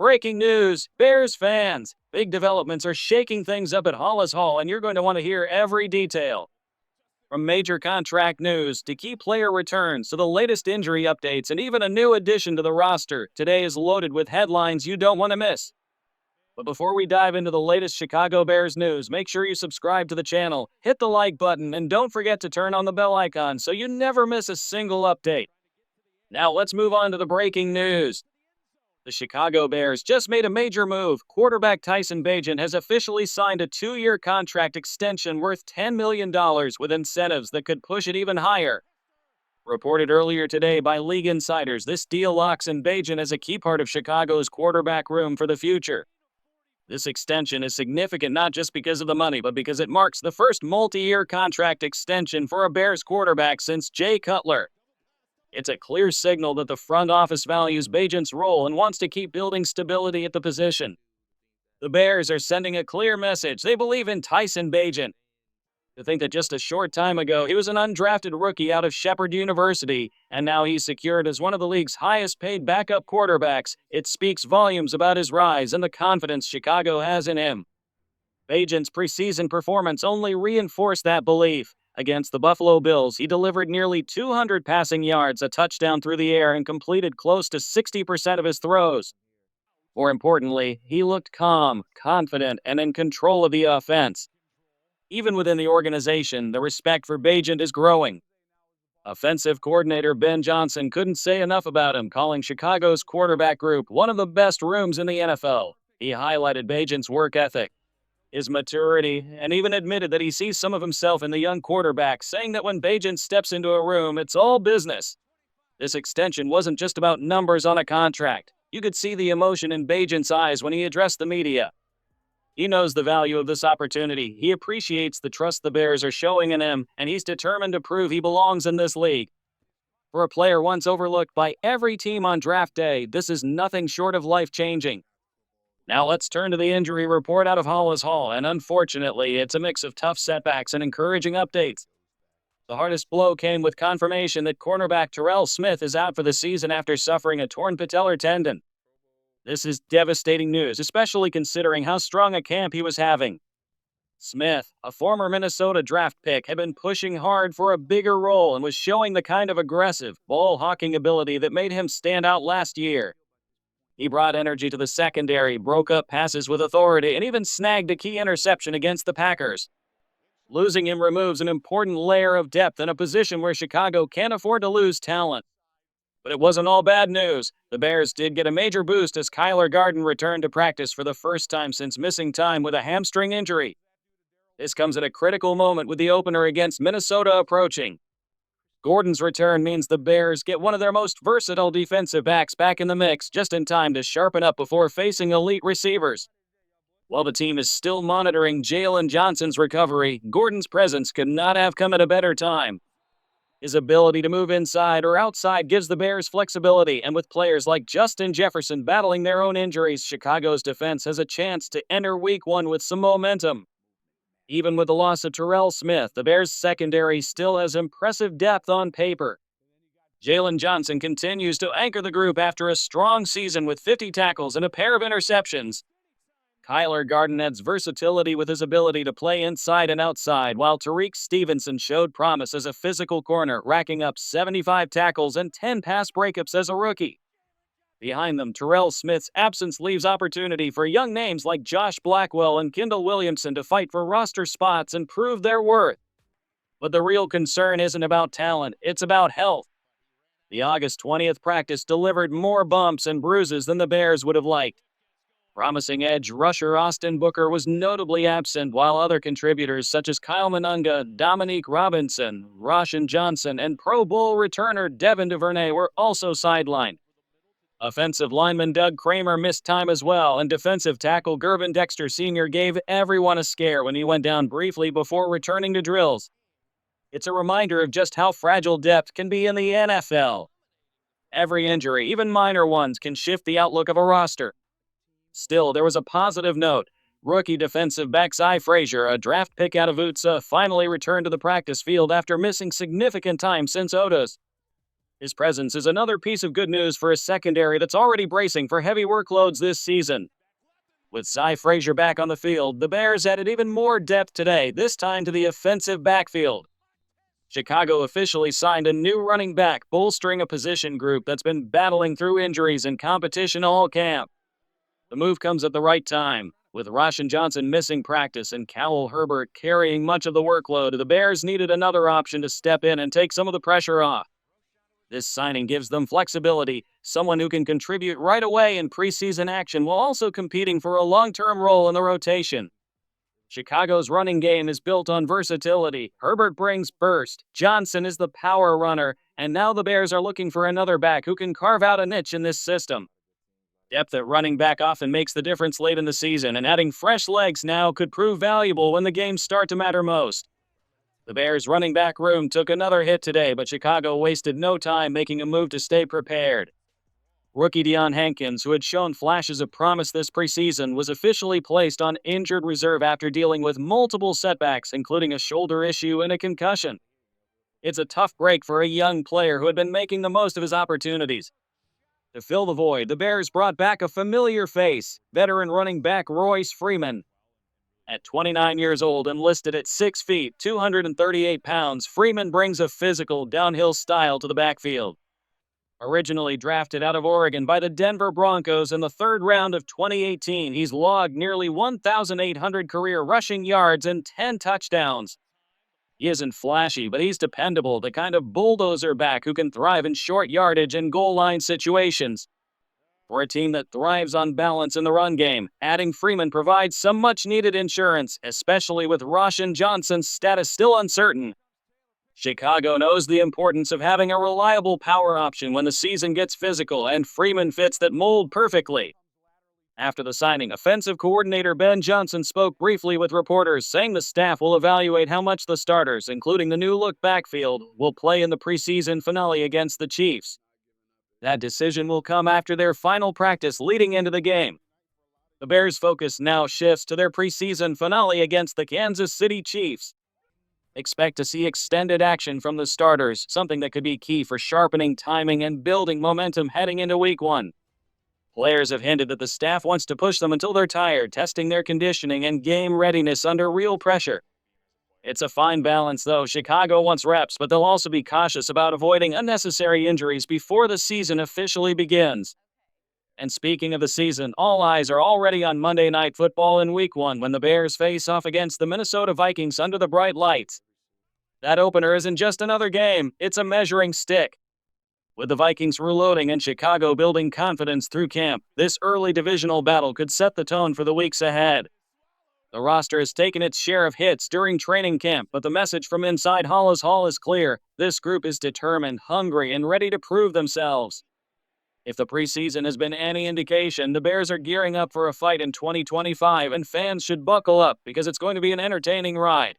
Breaking news, Bears fans! Big developments are shaking things up at Halas Hall, and you're going to want to hear every detail. From major contract news to key player returns to the latest injury updates and even a new addition to the roster, today is loaded with headlines you don't want to miss. But before we dive into the latest Chicago Bears news, make sure you subscribe to the channel, hit the like button, and don't forget to turn on the bell icon so you never miss a single update. Now let's move on to the breaking news. The Chicago Bears just made a major move. Quarterback Tyson Bagent has officially signed a 2-year contract extension worth $10 million with incentives that could push it even higher. Reported earlier today by league insiders, this deal locks in Bagent as a key part of Chicago's quarterback room for the future. This extension is significant not just because of the money, but because it marks the first multi-year contract extension for a Bears quarterback since Jay Cutler. It's a clear signal that the front office values Bagent's role and wants to keep building stability at the position. The Bears are sending a clear message. They believe in Tyson Bagent. To think that just a short time ago, he was an undrafted rookie out of Shepherd University, and now he's secured as one of the league's highest-paid backup quarterbacks, it speaks volumes about his rise and the confidence Chicago has in him. Bagent's preseason performance only reinforced that belief. Against the Buffalo Bills, he delivered nearly 200 passing yards, a touchdown through the air, and completed close to 60% of his throws. More importantly, he looked calm, confident, and in control of the offense. Even within the organization, the respect for Bagent is growing. Offensive coordinator Ben Johnson couldn't say enough about him, calling Chicago's quarterback group one of the best rooms in the NFL. He highlighted Bagent's work ethic, his maturity, and even admitted that he sees some of himself in the young quarterback, saying that when Bagent steps into a room, it's all business. This extension wasn't just about numbers on a contract. You could see the emotion in Bagent's eyes when he addressed the media. He knows the value of this opportunity. He appreciates the trust the Bears are showing in him, and he's determined to prove he belongs in this league. For a player once overlooked by every team on draft day, this is nothing short of life-changing. Now let's turn to the injury report out of Halas Hall, and unfortunately, it's a mix of tough setbacks and encouraging updates. The hardest blow came with confirmation that cornerback Terrell Smith is out for the season after suffering a torn patellar tendon. This is devastating news, especially considering how strong a camp he was having. Smith, a former Minnesota draft pick, had been pushing hard for a bigger role and was showing the kind of aggressive, ball-hawking ability that made him stand out last year. He brought energy to the secondary, broke up passes with authority, and even snagged a key interception against the Packers. Losing him removes an important layer of depth in a position where Chicago can't afford to lose talent. But it wasn't all bad news. The Bears did get a major boost as Kyler Gordon returned to practice for the first time since missing time with a hamstring injury. This comes at a critical moment with the opener against Minnesota approaching. Gordon's return means the Bears get one of their most versatile defensive backs back in the mix just in time to sharpen up before facing elite receivers. While the team is still monitoring Jalen Johnson's recovery, Gordon's presence could not have come at a better time. His ability to move inside or outside gives the Bears flexibility, and with players like Justin Jefferson battling their own injuries, Chicago's defense has a chance to enter Week 1 with some momentum. Even with the loss of Terrell Smith, the Bears' secondary still has impressive depth on paper. Jalen Johnson continues to anchor the group after a strong season with 50 tackles and a pair of interceptions. Kyler Gordon adds versatility with his ability to play inside and outside, while Tariq Stevenson showed promise as a physical corner, racking up 75 tackles and 10 pass breakups as a rookie. Behind them, Terrell Smith's absence leaves opportunity for young names like Josh Blackwell and Kendall Williamson to fight for roster spots and prove their worth. But the real concern isn't about talent, it's about health. The August 20th practice delivered more bumps and bruises than the Bears would have liked. Promising edge rusher Austin Booker was notably absent, while other contributors such as Kyle Monunga, Dominique Robinson Roschon Johnson, and Pro Bowl returner Devin Duvernay were also sidelined. Offensive lineman Doug Kramer missed time as well, and defensive tackle Gervin Dexter Sr. gave everyone a scare when he went down briefly before returning to drills. It's a reminder of just how fragile depth can be in the NFL. Every injury, even minor ones, can shift the outlook of a roster. Still, there was a positive note. Rookie defensive back Frazier, a draft pick out of Utah, finally returned to the practice field after missing significant time since Otis. His presence is another piece of good news for a secondary that's already bracing for heavy workloads this season. With Frazier back on the field, the Bears added even more depth today, this time to the offensive backfield. Chicago officially signed a new running back, bolstering a position group that's been battling through injuries and competition all camp. The move comes at the right time. With Roschon Johnson missing practice and Khalil Herbert carrying much of the workload, the Bears needed another option to step in and take some of the pressure off. This signing gives them flexibility, someone who can contribute right away in preseason action while also competing for a long-term role in the rotation. Chicago's running game is built on versatility. Herbert brings burst, Johnson is the power runner, and now the Bears are looking for another back who can carve out a niche in this system. Depth at running back often makes the difference late in the season, and adding fresh legs now could prove valuable when the games start to matter most. The Bears' running back room took another hit today, but Chicago wasted no time making a move to stay prepared. Rookie Deion Hankins, who had shown flashes of promise this preseason, was officially placed on injured reserve after dealing with multiple setbacks, including a shoulder issue and a concussion. It's a tough break for a young player who had been making the most of his opportunities. To fill the void, the Bears brought back a familiar face, veteran running back Royce Freeman. At 29 years old and listed at 6 feet, 238 pounds, Freeman brings a physical, downhill style to the backfield. Originally drafted out of Oregon by the Denver Broncos in the third round of 2018, he's logged nearly 1,800 career rushing yards and 10 touchdowns. He isn't flashy, but he's dependable, the kind of bulldozer back who can thrive in short yardage and goal line situations. For a team that thrives on balance in the run game, adding Freeman provides some much-needed insurance, especially with Roschon Johnson's status still uncertain. Chicago knows the importance of having a reliable power option when the season gets physical, and Freeman fits that mold perfectly. After the signing, offensive coordinator Ben Johnson spoke briefly with reporters, saying the staff will evaluate how much the starters, including the new-look backfield, will play in the preseason finale against the Chiefs. That decision will come after their final practice leading into the game. The Bears' focus now shifts to their preseason finale against the Kansas City Chiefs. Expect to see extended action from the starters, something that could be key for sharpening timing and building momentum heading into Week 1. Players have hinted that the staff wants to push them until they're tired, testing their conditioning and game readiness under real pressure. It's a fine balance, though. Chicago wants reps, but they'll also be cautious about avoiding unnecessary injuries before the season officially begins. And speaking of the season, all eyes are already on Monday Night Football in Week 1 when the Bears face off against the Minnesota Vikings under the bright lights. That opener isn't just another game, it's a measuring stick. With the Vikings reloading and Chicago building confidence through camp, this early divisional battle could set the tone for the weeks ahead. The roster has taken its share of hits during training camp, but the message from inside Halas Hall is clear. This group is determined, hungry, and ready to prove themselves. If the preseason has been any indication, the Bears are gearing up for a fight in 2025, and fans should buckle up because it's going to be an entertaining ride.